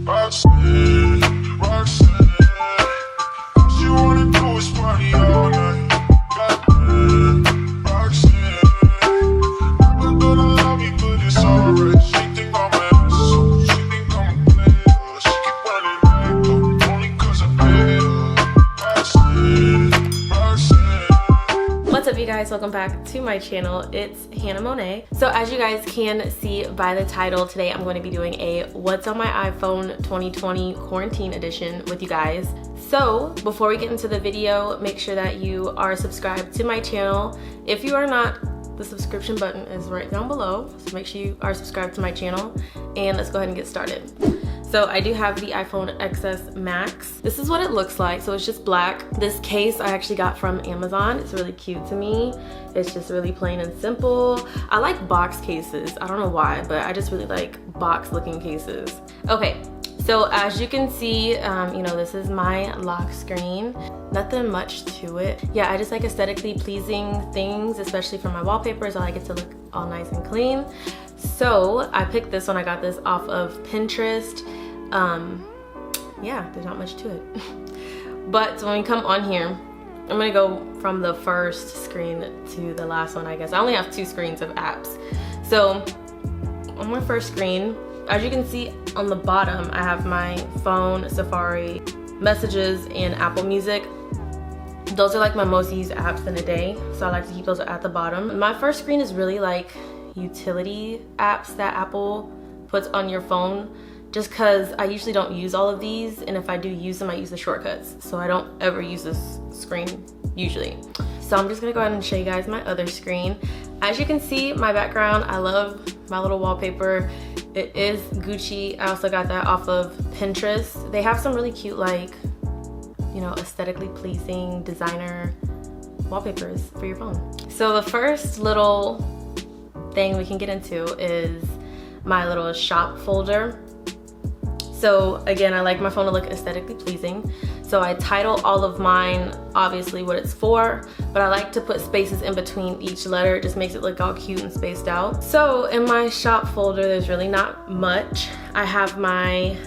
Roxanne, Roxanne, all she wanna do is party all night. Goddamn, Roxanne, never gonna love me, but it's alright. She think I'm an asshole, she think I'm a player. She keep running back though, only 'cause I pay her. Roxanne, Roxanne. What's up, you guys? Welcome back to my channel. It's Hannah Monet. So as you guys can see by the title, today I'm going to be doing a what's on my iPhone 2020 quarantine edition with you guys. So before we get into the video, make sure that you are subscribed to my channel. If you are not, the subscription button is right down below, so make sure you are subscribed to my channel, and let's go ahead and get started. So I do have the iPhone XS Max. This is what it looks like. So it's just black. This case I actually got from Amazon. It's really cute to me. It's just really plain and simple. I like box cases. I don't know why, but I just really like box looking cases. Okay, so as you can see, you know, this is my lock screen. Nothing much to it. Yeah, I just like aesthetically pleasing things, especially for my wallpapers. I like it to look all nice and clean. So I picked this one. I got this off of Pinterest. Yeah, there's not much to it. But when we come on here, I'm gonna go from the first screen to the last one, I guess. I only have 2 screens of apps. So on my first screen, as you can see on the bottom, I have my phone, Safari, messages, and Apple Music. Those are like my most used apps in a day, so I like to keep those at the bottom. My first screen is really like utility apps that Apple puts on your phone, just because I usually don't use all of these, and if I do use them, I use the shortcuts, so I don't ever use this screen usually. So I'm just gonna go ahead and show you guys my other screen. As you can see, my background, I love my little wallpaper. It is Gucci. I also got that off of Pinterest. They have some really cute, like, you know, aesthetically pleasing designer wallpapers for your phone. So the first little thing we can get into is my little shop folder. So again, I like my phone to look aesthetically pleasing. So I title all of mine, obviously what it's for, but I like to put spaces in between each letter. It just makes it look all cute and spaced out. So in my shop folder, there's really not much. I have my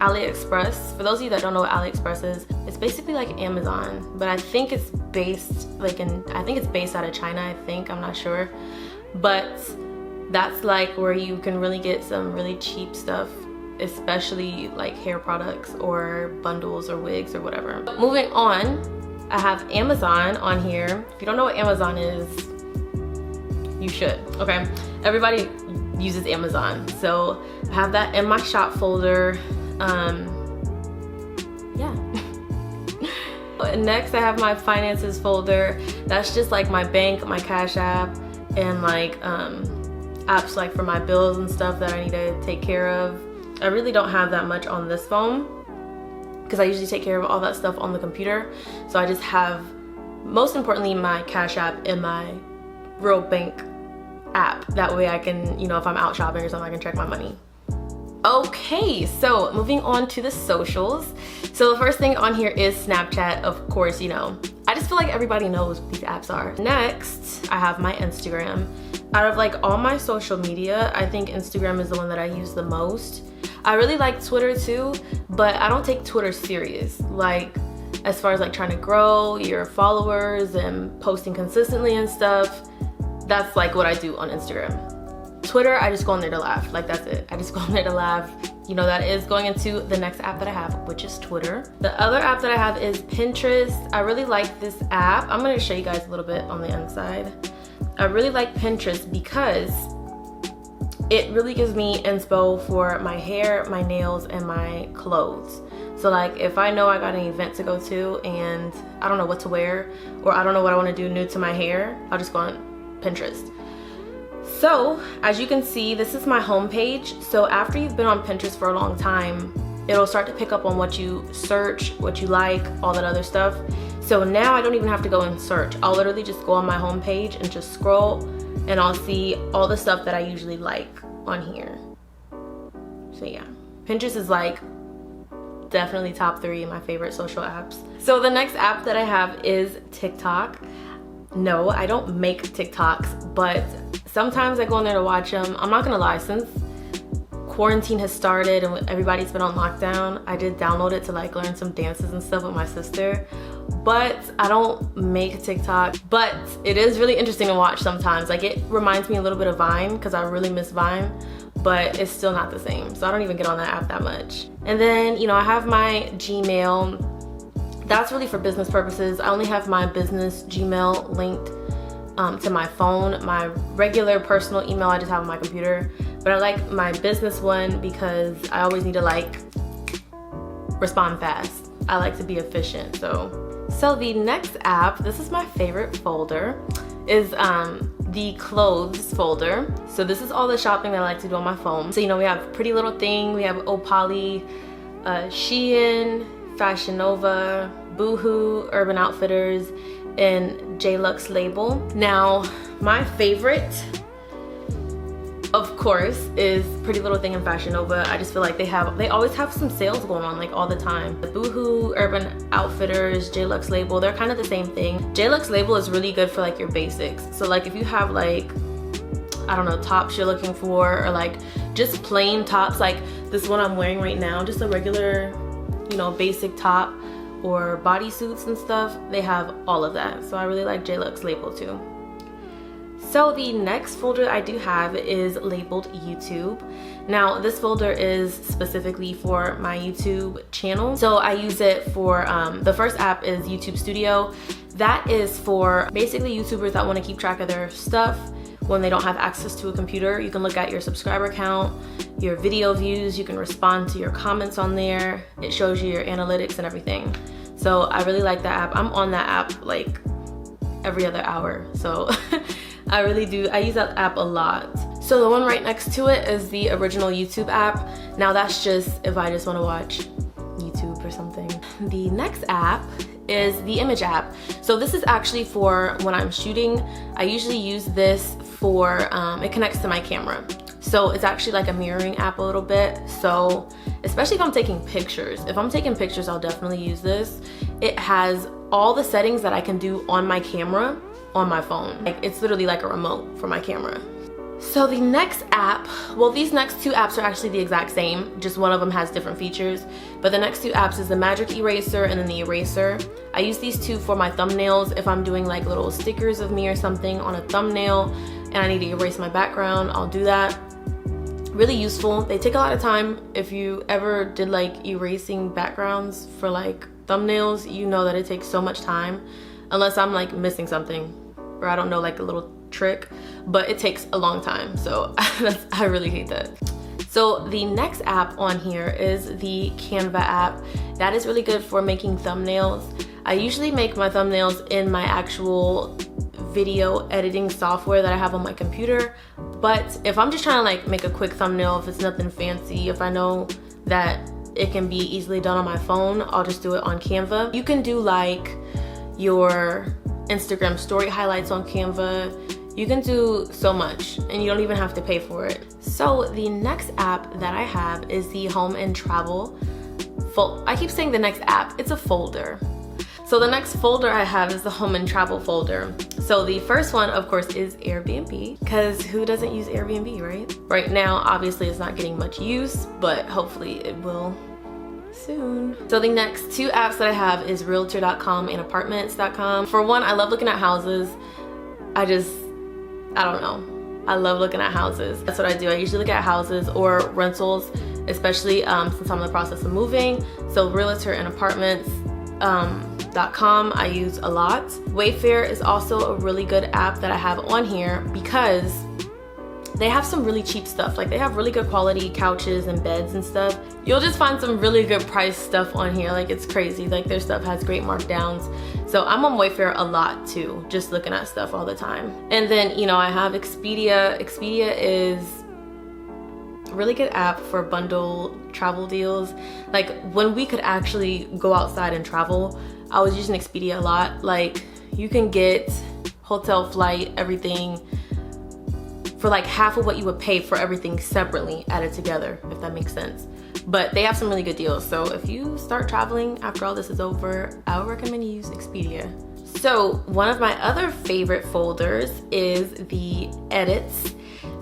AliExpress. For those of you that don't know what AliExpress is, it's basically like Amazon, but I think it's based based out of China, I'm not sure. But that's like where you can really get some really cheap stuff, especially like hair products or bundles or wigs or whatever. Moving on, I have Amazon on here. If you don't know what Amazon is, you should, okay? Everybody uses Amazon. So I have that in my shop folder. Yeah. Next, I have my finances folder. That's just like my bank, my Cash App, and like apps like for my bills and stuff that I need to take care of. I really don't have that much on this phone because I usually take care of all that stuff on the computer. So I just have, most importantly, my Cash App and my real bank app. That way I can, you know, if I'm out shopping or something, I can check my money. Okay, so moving on to the socials. So the first thing on here is Snapchat, of course, you know. I just feel like everybody knows what these apps are. Next, I have my Instagram. Out of like all my social media, I think Instagram is the one that I use the most. I really like Twitter too, but I don't take Twitter serious. Like, as far as like trying to grow your followers and posting consistently and stuff, that's like what I do on Instagram. Twitter, I just go on there to laugh. Like, that's it. I just go on there to laugh. You know, that is going into the next app that I have, which is Twitter. The other app that I have is Pinterest. I really like this app. I'm gonna show you guys a little bit on the inside. I really like Pinterest because it really gives me inspo for my hair, my nails, and my clothes. So like, if I know I got an event to go to and I don't know what to wear, or I don't know what I want to do new to my hair, I'll just go on Pinterest. So as you can see, this is my home page. So after you've been on Pinterest for a long time, it'll start to pick up on what you search, what you like, all that other stuff. So now I don't even have to go and search. I'll literally just go on my home page and just scroll, and I'll see all the stuff that I usually like on here. So yeah, Pinterest is like definitely top 3 of my favorite social apps. So the next app that I have is TikTok. No, I don't make TikToks, but sometimes I go in there to watch them. I'm not gonna lie, since quarantine has started and everybody's been on lockdown, I did download it to like learn some dances and stuff with my sister. But I don't make TikTok, but it is really interesting to watch sometimes. Like it reminds me a little bit of Vine because I really miss Vine, but it's still not the same. So I don't even get on that app that much. And then, you know, I have my Gmail. That's really for business purposes. I only have my business Gmail linked to my phone. My regular personal email I just have on my computer, but I like my business one because I always need to like respond fast. I like to be efficient. So the next app, this is my favorite folder, is the clothes folder. So this is all the shopping that I like to do on my phone. So, you know, we have Pretty Little Thing, we have Opali, Shein, Fashion Nova, Boohoo, Urban Outfitters, and J-Lux Label. Now, my favorite, of course, is Pretty Little Thing and Fashion Nova. I just feel like they always have some sales going on like all the time. The Boohoo, Urban Outfitters, J-Lux Label, they're kind of the same thing. J-Lux Label is really good for like your basics. So like if you have like, I don't know, tops you're looking for, or like just plain tops, like this one I'm wearing right now, just a regular, you know, basic top, or bodysuits and stuff, they have all of that. So I really like J-Lux Label too. So the next folder I do have is labeled YouTube. Now this folder is specifically for my YouTube channel. So I use it for, the first app is YouTube Studio. That is for basically YouTubers that want to keep track of their stuff when they don't have access to a computer. You can look at your subscriber count, your video views, you can respond to your comments on there. It shows you your analytics and everything. So I really like that app. I'm on that app like every other hour. So I really do. I use that app a lot. So the one right next to it is the original YouTube app. Now that's just if I just want to watch YouTube or something. The next app is the image app. So this is actually for when I'm shooting. I usually use this for, it connects to my camera. So it's actually like a mirroring app a little bit. So especially if I'm taking pictures. If I'm taking pictures, I'll definitely use this. It has all the settings that I can do on my camera on my phone. Like it's literally like a remote for my camera. So the next app, well, these next two apps are actually the exact same, just one of them has different features. But the next two apps is the Magic Eraser and then the Eraser. I use these two for my thumbnails. If I'm doing like little stickers of me or something on a thumbnail and I need to erase my background, I'll do that. Really useful. They take a lot of time. If you ever did like erasing backgrounds for like thumbnails, you know that it takes so much time, unless I'm like missing something or I don't know like a little trick, but it takes a long time. So I really hate that. So the next app on here is the Canva app. That is really good for making thumbnails. I usually make my thumbnails in my actual video editing software that I have on my computer, but if I'm just trying to like make a quick thumbnail, if it's nothing fancy, if I know that it can be easily done on my phone, I'll just do it on Canva. You can do like your Instagram story highlights on Canva. You can do so much and you don't even have to pay for it. So the next app that I have is the home and travel I keep saying the next app, it's a folder. So the next folder I have is the home and travel folder. So the first one, of course, is Airbnb, because who doesn't use Airbnb, right? Right now, obviously it's not getting much use, but hopefully it will soon. So the next two apps that I have is realtor.com and apartments.com. For one, I love looking at houses. I don't know. I love looking at houses. That's what I do. I usually look at houses or rentals, especially since I'm in the process of moving. So realtor and apartments.com I use a lot. Wayfair is also a really good app that I have on here because they have some really cheap stuff. Like they have really good quality couches and beds and stuff. You'll just find some really good price stuff on here. Like it's crazy. Like their stuff has great markdowns. So I'm on Wayfair a lot too, just looking at stuff all the time. And then, you know, I have Expedia. Expedia is a really good app for bundle travel deals. Like when we could actually go outside and travel, I was using Expedia a lot. Like you can get hotel, flight, everything for like half of what you would pay for everything separately added together, if that makes sense. But they have some really good deals. So if you start traveling after all this is over, I would recommend you use Expedia. So one of my other favorite folders is the edits.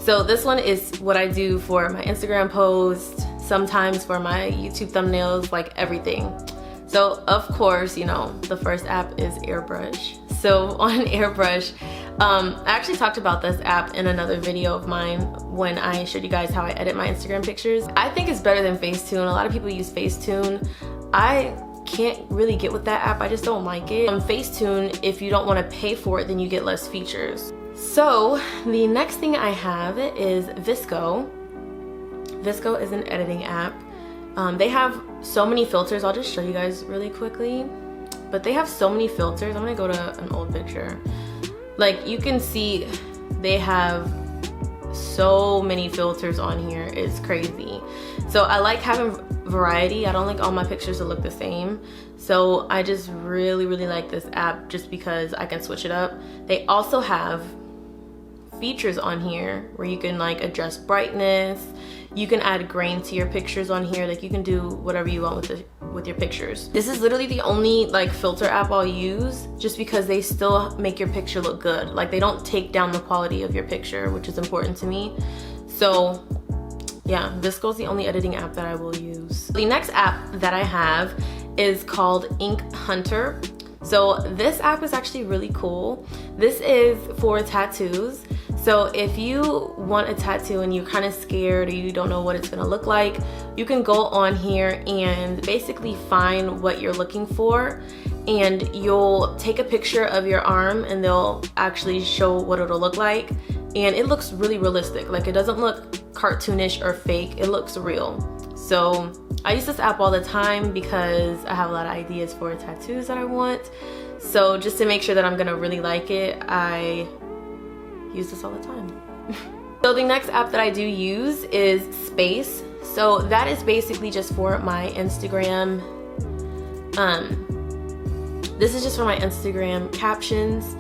So this one is what I do for my Instagram posts, sometimes for my YouTube thumbnails, like everything. So of course, you know, the first app is Airbrush. So on Airbrush, I actually talked about this app in another video of mine when I showed you guys how I edit my Instagram pictures. I think it's better than Facetune. A lot of people use Facetune. I can't really get with that app. I just don't like it. On Facetune, if you don't want to pay for it, then you get less features. So the next thing I have is Visco. Visco is an editing app. They have so many filters. I'll just show you guys really quickly. But they have so many filters. I'm gonna go to an old picture. Like you can see they have so many filters on here. It's crazy. So I like having variety. I don't like all my pictures to look the same. So I just really like this app just because I can switch it up. They also have features on here where you can like adjust brightness. You can add grain to your pictures on here. Like you can do whatever you want with your pictures. This is literally the only like filter app I'll use just because they still make your picture look good. Like they don't take down the quality of your picture, which is important to me. So yeah, Visco is the only editing app that I will use. The next app that I have is called Ink Hunter. So this app is actually really cool. This is for tattoos. So if you want a tattoo and you're kind of scared or you don't know what it's gonna look like, you can go on here and basically find what you're looking for, and you'll take a picture of your arm and they'll actually show what it'll look like. And it looks really realistic. Like it doesn't look cartoonish or fake, it looks real. So I use this app all the time because I have a lot of ideas for tattoos that I want. So just to make sure that I'm gonna really like it, I use this all the time. So the next app that I do use is Space. So that is basically just for my Instagram. This is just for my Instagram captions.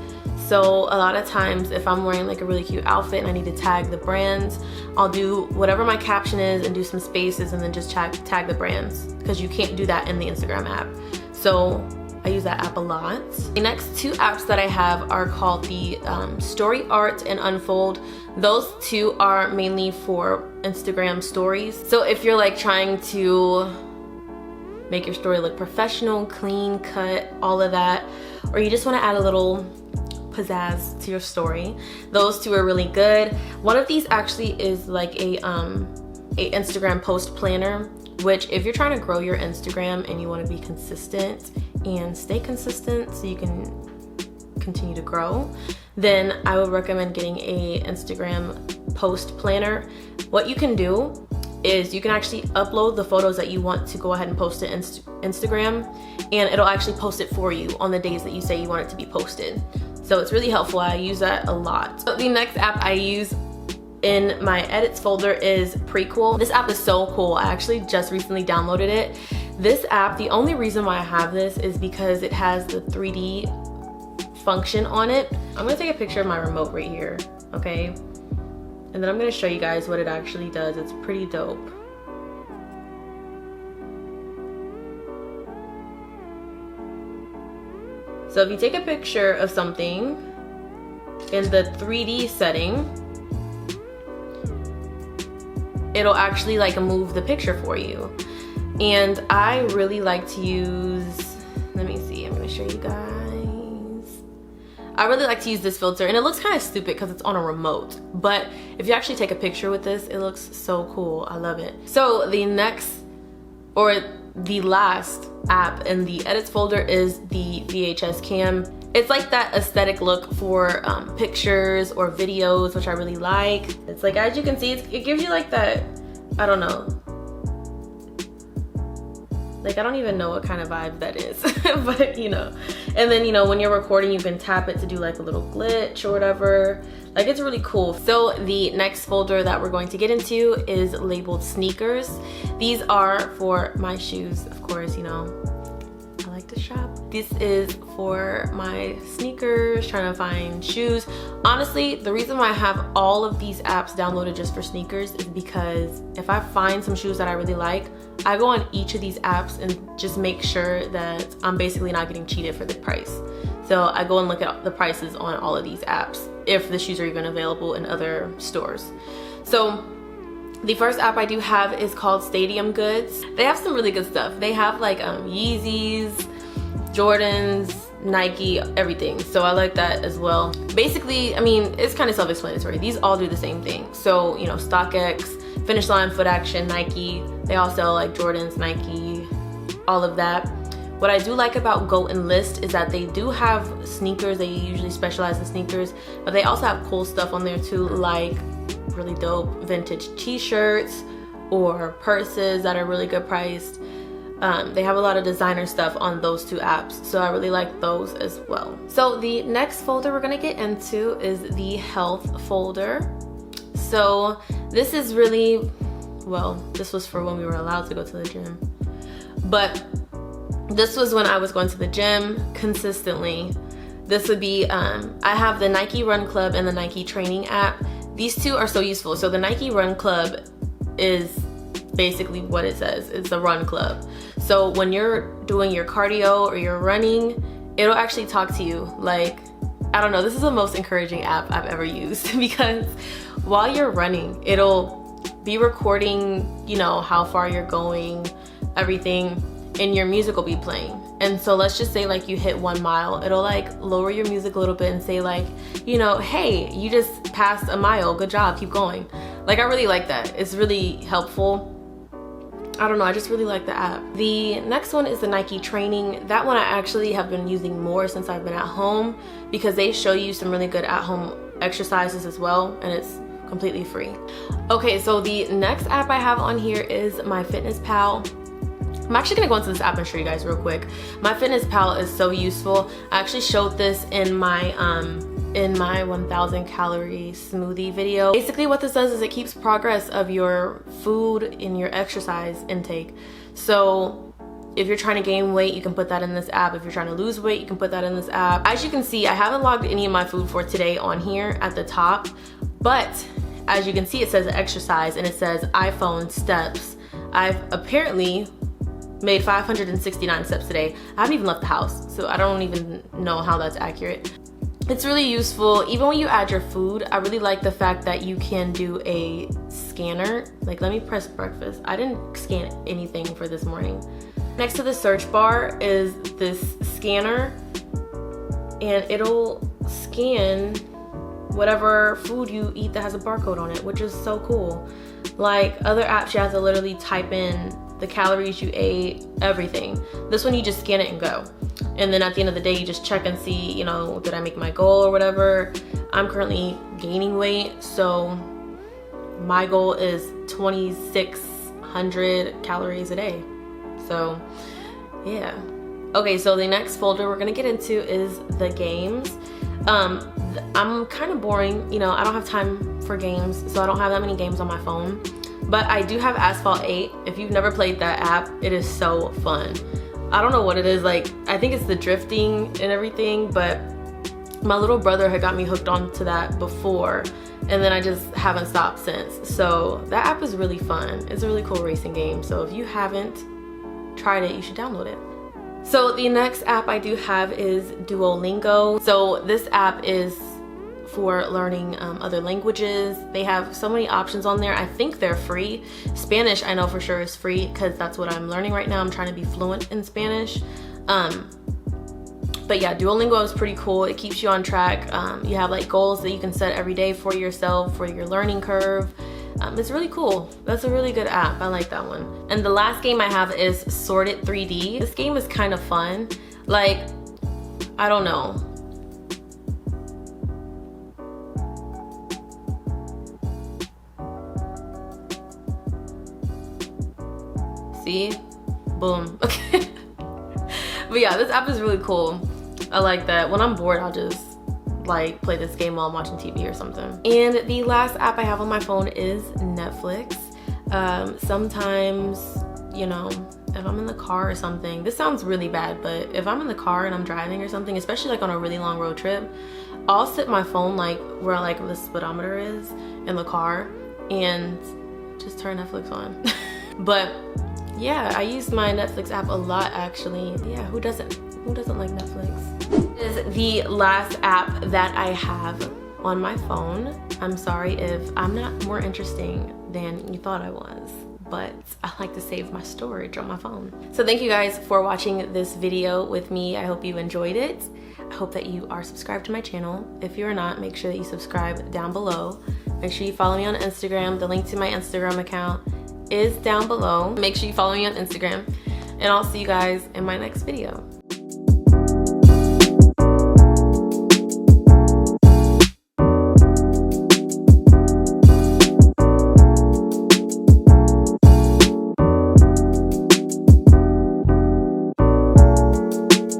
So a lot of times if I'm wearing like a really cute outfit and I need to tag the brands, I'll do whatever my caption is and do some spaces and then just tag the brands, because you can't do that in the Instagram app. So I use that app a lot. The next two apps that I have are called the Story Art and Unfold. Those two are mainly for Instagram stories. So if you're like trying to make your story look professional, clean, cut, all of that, or you just want to add a little pizzazz to your story, those two are really good. One of these actually is like a Instagram post planner, which if you're trying to grow your Instagram and you want to be consistent and stay consistent so you can continue to grow, then I would recommend getting a Instagram post planner. What you can do is you can actually upload the photos that you want to go ahead and post to Instagram, and it'll actually post it for you on the days that you say you want it to be posted. So it's really helpful. I use that a lot. So the next app I use in my edits folder is Prequel. This app is so cool. I actually just recently downloaded it. This app, the only reason why I have this is because it has the 3D function on it. I'm gonna take a picture of my remote right here, okay? And then I'm gonna show you guys what it actually does. It's pretty dope. So if you take a picture of something in the 3D setting, it'll actually like move the picture for you. And I really like to use, let me see, I'm gonna show you guys. I really like to use this filter, and it looks kind of stupid because it's on a remote, but if you actually take a picture with this, it looks so cool. I love it. So the next, or the last app in the edits folder is the VHS cam. It's like that aesthetic look for pictures or videos, which I really like. It's like, as you can see, it gives you like that, I don't know, like I don't even know what kind of vibe that is, but you know. And then, you know, when you're recording, you can tap it to do like a little glitch or whatever. Like, it's really cool. So the next folder that we're going to get into is labeled sneakers. These are for my shoes, of course, you know, I like to shop. This is for my sneakers, trying to find shoes. Honestly, the reason why I have all of these apps downloaded just for sneakers is because if I find some shoes that I really like, I go on each of these apps and just make sure that I'm basically not getting cheated for the price. So I go and look at the prices on all of these apps. if the shoes are even available in other stores. So the first app I do have is called Stadium Goods. They have some really good stuff. They have like Yeezys, Jordans, Nike, everything. So I like that as well. Basically, I mean, it's kind of self-explanatory. These all do the same thing. So, you know, StockX, Finish Line, Foot Action, Nike. They all sell like Jordans, Nike, all of that. What I do like about Go and List is that they do have sneakers. They usually specialize in sneakers, but they also have cool stuff on there too, like really dope vintage t-shirts or purses that are really good priced. They have a lot of designer stuff on those two apps, so I really like those as well. So the next folder we're gonna get into is the health folder. So this is really, well, this was for when we were allowed to go to the gym, but this was when I was going to the gym consistently. This would be, I have the Nike Run Club and the Nike Training app. These two are so useful. So the Nike Run Club is basically what it says. It's a run club. So when you're doing your cardio or you're running, it'll actually talk to you. Like, I don't know, this is the most encouraging app I've ever used because while you're running, it'll be recording, you know, how far you're going, everything, and your music will be playing. And so let's just say like you hit 1 mile, it'll like lower your music a little bit and say like, you know, hey, you just passed a mile, good job, keep going. Like, I really like that. It's really helpful. I don't know, I just really like the app. The next one is the Nike Training. That one I actually have been using more since I've been at home because they show you some really good at-home exercises as well, and it's completely free. Okay, so the next app I have on here is MyFitnessPal. I'm actually gonna go into this app and show you guys real quick. MyFitnessPal is so useful. I actually showed this in my 1000 calorie smoothie video. Basically what this does is it keeps progress of your food and your exercise intake. So if you're trying to gain weight, you can put that in this app. If you're trying to lose weight, you can put that in this app. As you can see, I haven't logged any of my food for today on here at the top, but as you can see, it says exercise and it says iPhone steps. I've apparently made 569 steps today. I haven't even left the house, so I don't even know how that's accurate. It's really useful. Even when you add your food, I really like the fact that you can do a scanner. Like, let me press breakfast. I didn't scan anything for this morning. Next to the search bar is this scanner, and it'll scan whatever food you eat that has a barcode on it, which is so cool. Like other apps, you have to literally type in the calories you ate, everything. This one you just scan it and go. And then at the end of the day, you just check and see, you know, did I make my goal or whatever. I'm currently gaining weight, so my goal is 2,600 calories a day. So yeah. Okay, so the next folder we're gonna get into is the games. I'm kind of boring, you know, I don't have time for games, so I don't have that many games on my phone. But I do have Asphalt 8. If you've never played that app, it is so fun. I don't know what it is, like, I think it's the drifting and everything, but my little brother had got me hooked onto that before, and then I just haven't stopped since. So that app is really fun. It's a really cool racing game. So if you haven't tried it, you should download it. So the next app I do have is Duolingo. So this app is for learning other languages. They have so many options on there. I think they're free. Spanish I know for sure is free because that's what I'm learning right now. I'm trying to be fluent in Spanish. But yeah, Duolingo is pretty cool. It keeps you on track. You have like goals that you can set every day for yourself, for your learning curve. It's really cool. That's a really good app. I like that one. And the last game I have is Sorted 3D. This game is kind of fun. Like, I don't know. See? Boom. Okay. But yeah, this app is really cool. I like that. When I'm bored, I'll just like play this game while I'm watching TV or something. And the last app I have on my phone is Netflix. Sometimes, you know, if I'm in the car or something, this sounds really bad, but if I'm in the car and I'm driving or something, especially like on a really long road trip, I'll sit my phone like where like the speedometer is in the car and just turn Netflix on. But yeah, I use my Netflix app a lot actually. Yeah, who doesn't like Netflix? This is the last app that I have on my phone. I'm sorry if I'm not more interesting than you thought I was, but I like to save my storage on my phone. So thank you guys for watching this video with me. I hope you enjoyed it. I hope that you are subscribed to my channel. If you are not, make sure that you subscribe down below. Make sure you follow me on Instagram. The link to my Instagram account is down below. Make sure you follow me on Instagram, and I'll see you guys in my next video.